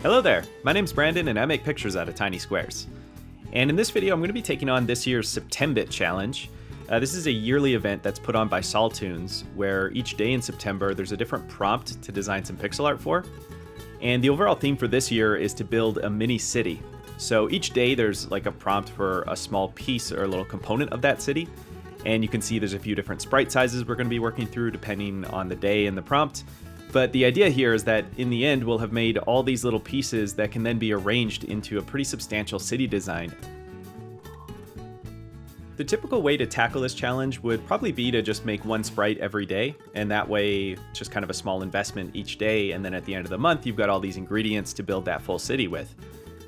Hello there, my name's Brandon and I make pictures out of tiny squares. And in this video I'm going to be taking on this year's Septembit challenge. This is a yearly event that's put on by Saultoons, where each day in September there's a different prompt to design some pixel art for. And the overall theme for this year is to build a mini city. So each day there's like a prompt for a small piece or a little component of that city. And you can see there's a few different sprite sizes we're going to be working through depending on the day and the prompt. But the idea here is that in the end, we'll have made all these little pieces that can then be arranged into a pretty substantial city design. The typical way to tackle this challenge would probably be to just make one sprite every day, and that way just kind of a small investment each day, and then at the end of the month you've got all these ingredients to build that full city with.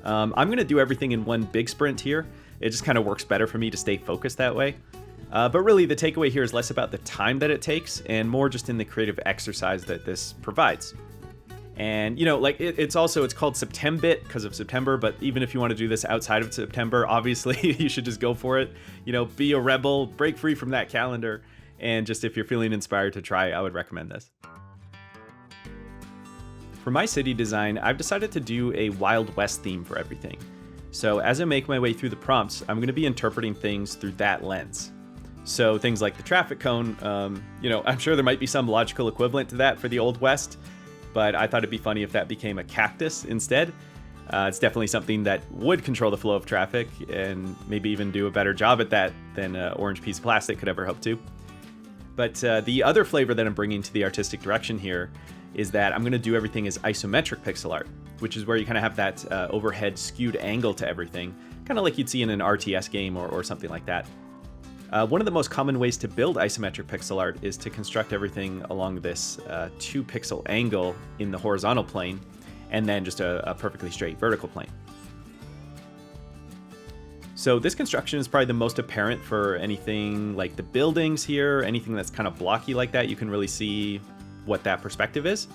I'm going to do everything in one big sprint here. It just kind of works better for me to stay focused that way. But really, the takeaway here is less about the time that it takes and more just in the creative exercise that this provides. And, you know, like it's called Septembit because of September, but even if you want to do this outside of September, obviously you should just go for it. You know, be a rebel, break free from that calendar. And just if you're feeling inspired to try, I would recommend this. For my city design, I've decided to do a Wild West theme for everything. So as I make my way through the prompts, I'm going to be interpreting things through that lens. So things like the traffic cone, you know, I'm sure there might be some logical equivalent to that for the Old West, but I thought it'd be funny if that became a cactus instead. It's definitely something that would control the flow of traffic and maybe even do a better job at that than an orange piece of plastic could ever hope to. But the other flavor that I'm bringing to the artistic direction here is that I'm going to do everything as isometric pixel art, which is where you kind of have that overhead skewed angle to everything, kind of like you'd see in an RTS game or something like that. One of the most common ways to build isometric pixel art is to construct everything along this 2 pixel angle in the horizontal plane, and then just a perfectly straight vertical plane. So this construction is probably the most apparent for anything like the buildings here, anything that's kind of blocky like that. You can really see what that perspective is.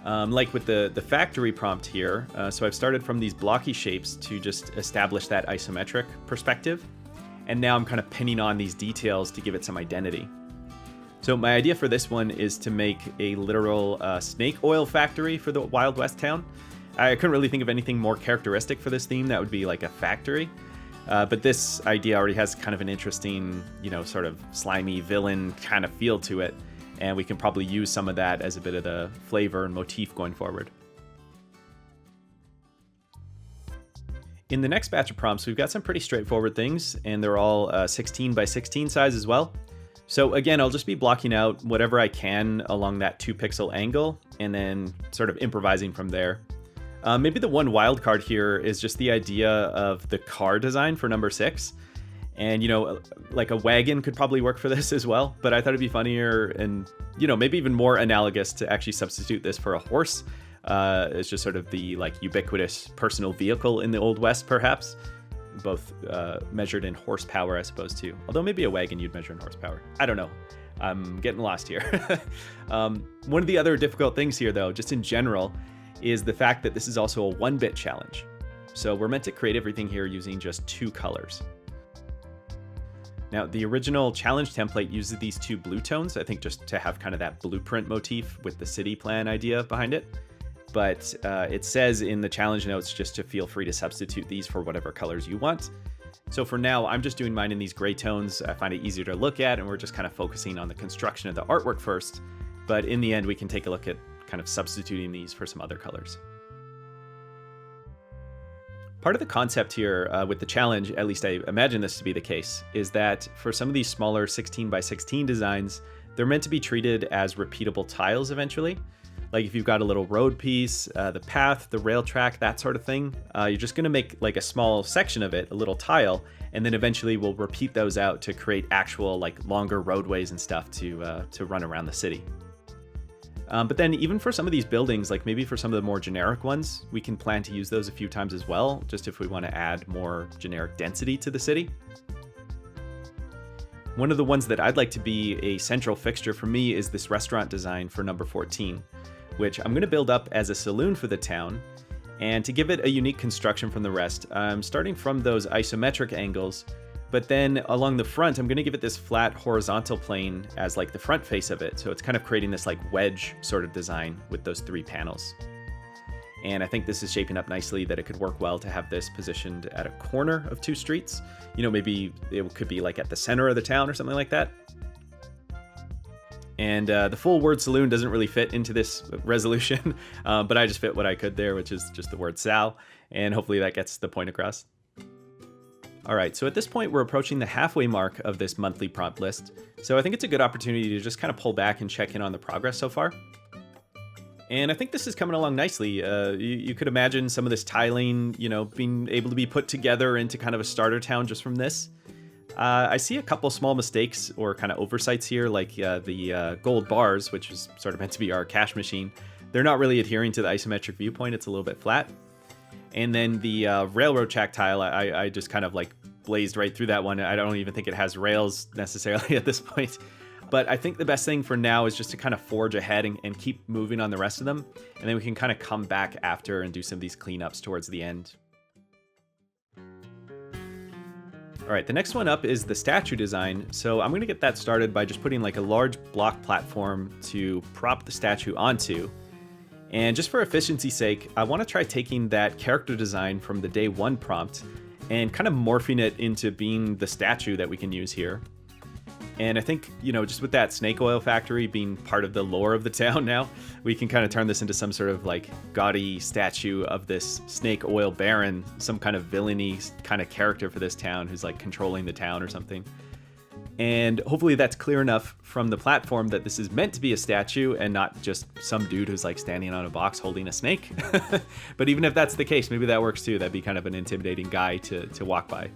Like with the factory prompt here, so I've started from these blocky shapes to just establish that isometric perspective. And now I'm kind of pinning on these details to give it some identity. So my idea for this one is to make a literal snake oil factory for the Wild West town. I couldn't really think of anything more characteristic for this theme that would be like a factory. But this idea already has kind of an interesting, you know, sort of slimy villain kind of feel to it. And we can probably use some of that as a bit of the flavor and motif going forward. In the next batch of prompts, we've got some pretty straightforward things, and they're all 16 by 16 size as well. So again, I'll just be blocking out whatever I can along that 2 pixel angle, and then sort of improvising from there. Maybe the one wild card here is just the idea of the car design for number 6. And, you know, like a wagon could probably work for this as well, but I thought it'd be funnier and, you know, maybe even more analogous to actually substitute this for a horse. It's just sort of the like ubiquitous personal vehicle in the Old West, perhaps, both measured in horsepower as opposed to, although maybe a wagon you'd measure in horsepower. I don't know. I'm getting lost here. One of the other difficult things here, though, just in general, is the fact that this is also a 1-bit challenge. So we're meant to create everything here using just 2 colors. Now, the original challenge template uses these 2 blue tones, I think just to have kind of that blueprint motif with the city plan idea behind it. But it says in the challenge notes just to feel free to substitute these for whatever colors you want. So for now, I'm just doing mine in these gray tones. I find it easier to look at, and we're just kind of focusing on the construction of the artwork first. But in the end, we can take a look at kind of substituting these for some other colors. Part of the concept here with the challenge, at least I imagine this to be the case, is that for some of these smaller 16 by 16 designs, they're meant to be treated as repeatable tiles eventually. Like if you've got a little road piece, the path, the rail track, that sort of thing, you're just going to make like a small section of it, a little tile, and then eventually we'll repeat those out to create actual like longer roadways and stuff to run around the city. But then even for some of these buildings, like maybe for some of the more generic ones, we can plan to use those a few times as well, just if we want to add more generic density to the city. One of the ones that I'd like to be a central fixture for me is this restaurant design for number 14. Which I'm going to build up as a saloon for the town. And to give it a unique construction from the rest, I'm starting from those isometric angles, but then along the front, I'm going to give it this flat horizontal plane as like the front face of it. So it's kind of creating this like wedge sort of design with those 3 panels. And I think this is shaping up nicely that it could work well to have this positioned at a corner of two streets. You know, maybe it could be like at the center of the town or something like that. And the full word saloon doesn't really fit into this resolution, but I just fit what I could there, which is just the word Sal. And hopefully that gets the point across. All right, so at this point, we're approaching the halfway mark of this monthly prompt list. So I think it's a good opportunity to just kind of pull back and check in on the progress so far. And I think this is coming along nicely. You could imagine some of this tiling, you know, being able to be put together into kind of a starter town just from this. I see a couple small mistakes or kind of oversights here, like the gold bars, which is sort of meant to be our cash machine. They're not really adhering to the isometric viewpoint. It's a little bit flat. And then the railroad track tile, I just kind of like blazed right through that one. I don't even think it has rails necessarily at this point. But I think the best thing for now is just to kind of forge ahead and keep moving on the rest of them. And then we can kind of come back after and do some of these cleanups towards the end. All right, the next one up is the statue design. So I'm going to get that started by just putting like a large block platform to prop the statue onto. And just for efficiency's sake, I want to try taking that character design from the day one prompt and kind of morphing it into being the statue that we can use here. And I think, you know, just with that snake oil factory being part of the lore of the town now, we can kind of turn this into some sort of like gaudy statue of this snake oil baron, some kind of villainy kind of character for this town who's like controlling the town or something. And hopefully that's clear enough from the platform that this is meant to be a statue and not just some dude who's like standing on a box holding a snake. But even if that's the case, maybe that works too. That'd be kind of an intimidating guy to walk by.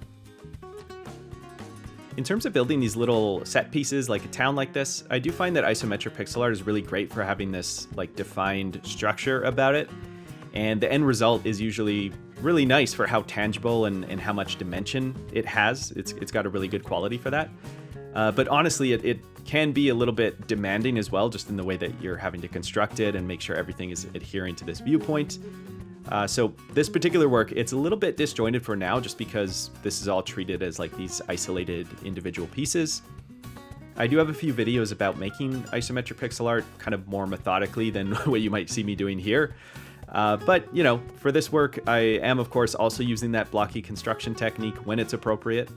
In terms of building these little set pieces like a town like this, I do find that isometric pixel art is really great for having this like defined structure about it. And the end result is usually really nice for how tangible and how much dimension it has. It's got a really good quality for that. But honestly, it can be a little bit demanding as well, just in the way that you're having to construct it and make sure everything is adhering to this viewpoint. So this particular work, it's a little bit disjointed for now, just because this is all treated as like these isolated individual pieces. I do have a few videos about making isometric pixel art kind of more methodically than what you might see me doing here. But, you know, for this work, I am, of course, also using that blocky construction technique when it's appropriate.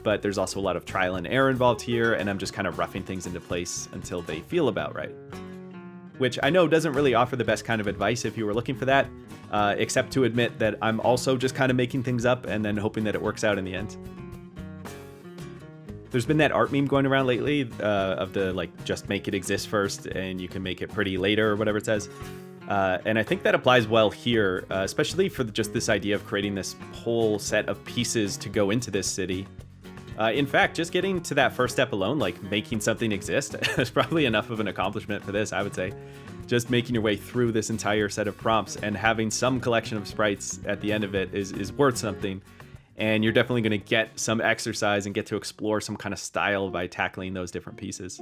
But there's also a lot of trial and error involved here, and I'm just kind of roughing things into place until they feel about right. Which I know doesn't really offer the best kind of advice if you were looking for that, except to admit that I'm also just kind of making things up and then hoping that it works out in the end. There's been that art meme going around lately of the like, just make it exist first and you can make it pretty later or whatever it says. And I think that applies well here, especially for just this idea of creating this whole set of pieces to go into this city. In fact, just getting to that first step alone, like making something exist, is probably enough of an accomplishment for this, I would say. Just making your way through this entire set of prompts and having some collection of sprites at the end of it is worth something. And you're definitely going to get some exercise and get to explore some kind of style by tackling those different pieces.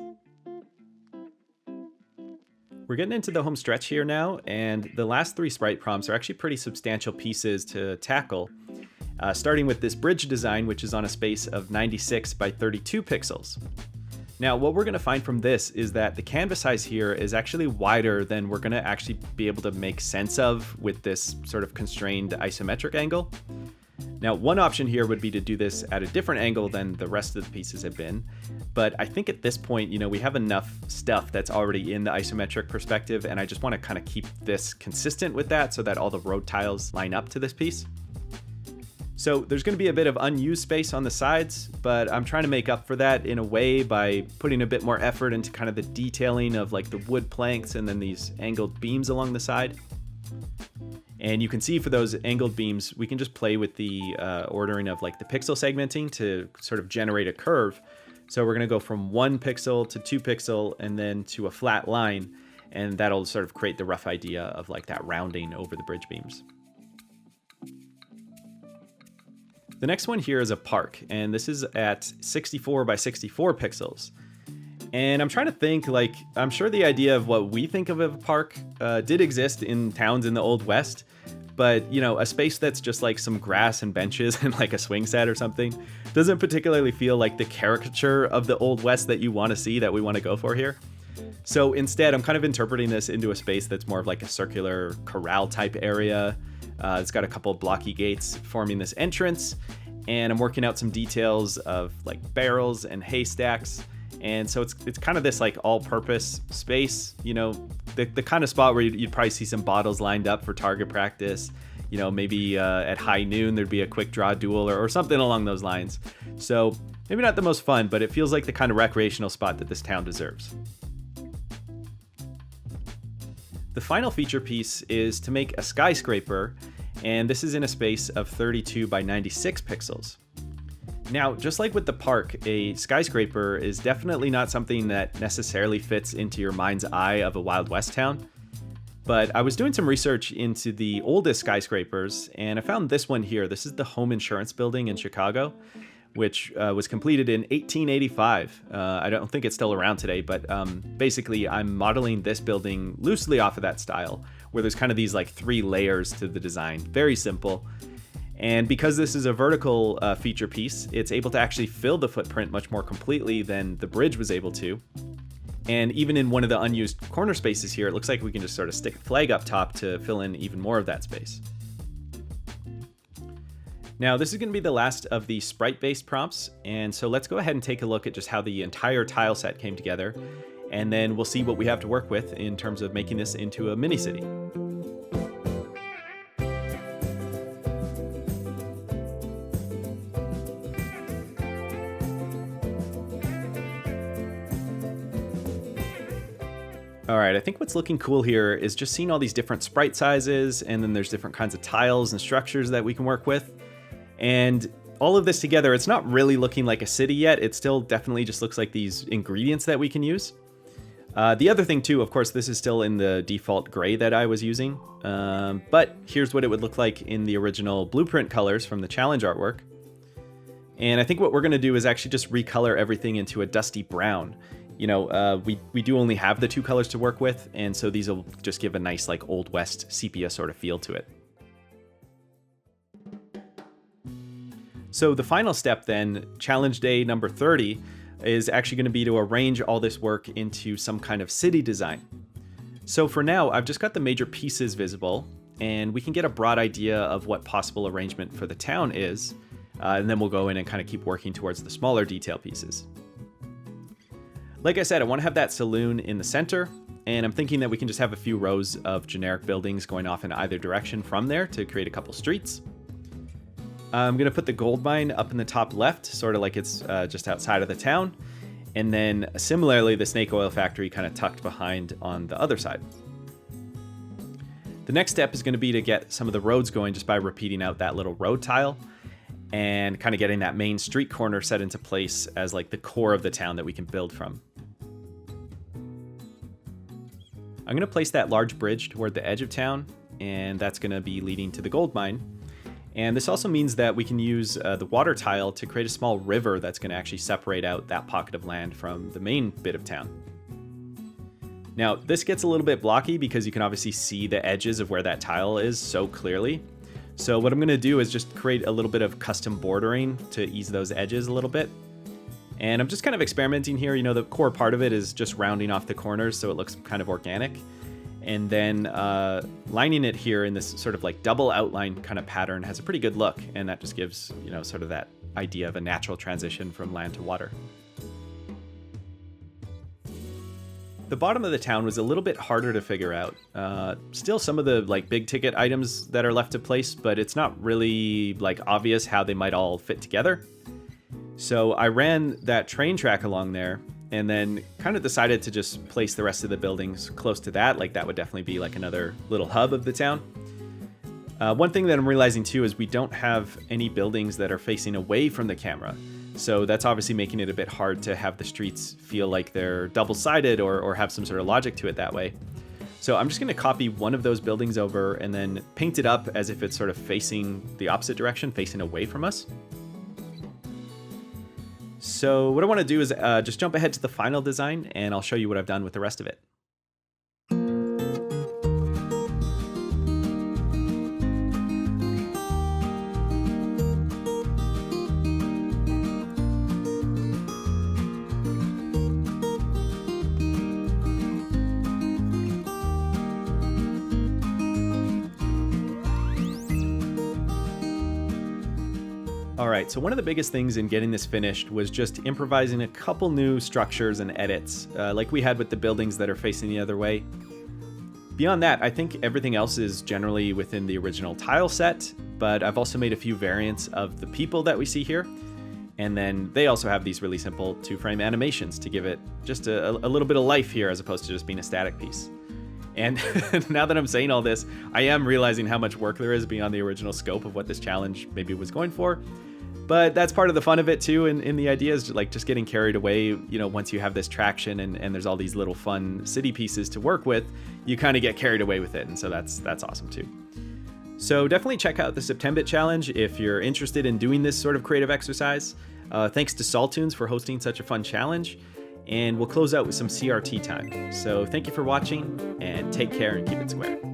We're getting into the home stretch here now, and the last three sprite prompts are actually pretty substantial pieces to tackle. Starting with this bridge design, which is on a space of 96 by 32 pixels. Now, what we're going to find from this is that the canvas size here is actually wider than we're going to actually be able to make sense of with this sort of constrained isometric angle. Now, one option here would be to do this at a different angle than the rest of the pieces have been, but I think at this point, you know, we have enough stuff that's already in the isometric perspective, and I just want to kind of keep this consistent with that so that all the road tiles line up to this piece. So there's going to be a bit of unused space on the sides, but I'm trying to make up for that in a way by putting a bit more effort into kind of the detailing of like the wood planks and then these angled beams along the side. And you can see for those angled beams, we can just play with the ordering of like the pixel segmenting to sort of generate a curve. So we're going to go from 1 pixel to 2 pixel and then to a flat line. And that'll sort of create the rough idea of like that rounding over the bridge beams. The next one here is a park, and this is at 64 by 64 pixels. And I'm trying to think, like, I'm sure the idea of what we think of a park did exist in towns in the Old West, but, you know, a space that's just like some grass and benches and like a swing set or something doesn't particularly feel like the caricature of the Old West that you want to see, that we want to go for here. So instead, I'm kind of interpreting this into a space that's more of like a circular corral type area. It's got a couple of blocky gates forming this entrance, and I'm working out some details of like barrels and haystacks. And so it's kind of this like all-purpose space, you know, the kind of spot where you'd probably see some bottles lined up for target practice. You know, maybe at high noon there'd be a quick draw duel or something along those lines. So maybe not the most fun, but it feels like the kind of recreational spot that this town deserves. The final feature piece is to make a skyscraper, and this is in a space of 32 by 96 pixels. Now, just like with the park, a skyscraper is definitely not something that necessarily fits into your mind's eye of a Wild West town. But I was doing some research into the oldest skyscrapers, and I found this one here. This is the Home Insurance Building in Chicago, which was completed in 1885. I don't think it's still around today, but basically I'm modeling this building loosely off of that style, where there's kind of these like 3 layers to the design. Very simple. And because this is a vertical feature piece, it's able to actually fill the footprint much more completely than the bridge was able to. And even in one of the unused corner spaces here, it looks like we can just sort of stick a flag up top to fill in even more of that space. Now, this is going to be the last of the sprite-based prompts, and so let's go ahead and take a look at just how the entire tile set came together, and then we'll see what we have to work with in terms of making this into a mini-city. All right, I think what's looking cool here is just seeing all these different sprite sizes, and then there's different kinds of tiles and structures that we can work with. And all of this together, it's not really looking like a city yet. It still definitely just looks like these ingredients that we can use. The other thing too, of course, this is still in the default gray that I was using. But here's what it would look like in the original blueprint colors from the challenge artwork. And I think what we're gonna do is actually just recolor everything into a dusty brown. You know, we do only have the 2 colors to work with, and so these will just give a nice like Old West sepia sort of feel to it. So the final step then, challenge day number 30, is actually going to be to arrange all this work into some kind of city design. So for now, I've just got the major pieces visible, and we can get a broad idea of what possible arrangement for the town is, and then we'll go in and kind of keep working towards the smaller detail pieces. Like I said, I want to have that saloon in the center, and I'm thinking that we can just have a few rows of generic buildings going off in either direction from there to create a couple streets. I'm going to put the gold mine up in the top left, sort of like it's just outside of the town, and then similarly the snake oil factory kind of tucked behind on the other side. The next step is going to be to get some of the roads going just by repeating out that little road tile, and kind of getting that main street corner set into place as like the core of the town that we can build from. I'm going to place that large bridge toward the edge of town, and that's going to be leading to the gold mine. And this also means that we can use the water tile to create a small river that's going to actually separate out that pocket of land from the main bit of town. Now, this gets a little bit blocky because you can obviously see the edges of where that tile is so clearly. So what I'm going to do is just create a little bit of custom bordering to ease those edges a little bit. And I'm just kind of experimenting here. You know, the core part of it is just rounding off the corners so it looks kind of organic. And then lining it here in this sort of like double outline kind of pattern has a pretty good look. And that just gives, you know, sort of that idea of a natural transition from land to water. The bottom of the town was a little bit harder to figure out. Still some of the like big ticket items that are left to place, but it's not really like obvious how they might all fit together. So I ran that train track along there and then kind of decided to just place the rest of the buildings close to that. Like that would definitely be like another little hub of the town. One thing that I'm realizing too is we don't have any buildings that are facing away from the camera. So that's obviously making it a bit hard to have the streets feel like they're double-sided or have some sort of logic to it that way. So I'm just going to copy one of those buildings over and then paint it up as if it's sort of facing the opposite direction, facing away from us. So what I want to do is just jump ahead to the final design, and I'll show you what I've done with the rest of it. All right, so one of the biggest things in getting this finished was just improvising a couple new structures and edits, like we had with the buildings that are facing the other way. Beyond that, I think everything else is generally within the original tile set, but I've also made a few variants of the people that we see here. And then they also have these really simple 2-frame animations to give it just a little bit of life here as opposed to just being a static piece. And now that I'm saying all this, I am realizing how much work there is beyond the original scope of what this challenge maybe was going for. But that's part of the fun of it too, and the idea is like just getting carried away, you know, once you have this traction and there's all these little fun city pieces to work with, you kind of get carried away with it, and so that's awesome too. So definitely check out the Septembit challenge if you're interested in doing this sort of creative exercise. Thanks to Saultoons for hosting such a fun challenge, and we'll close out with some CRT time. So thank you for watching, and take care and keep it square.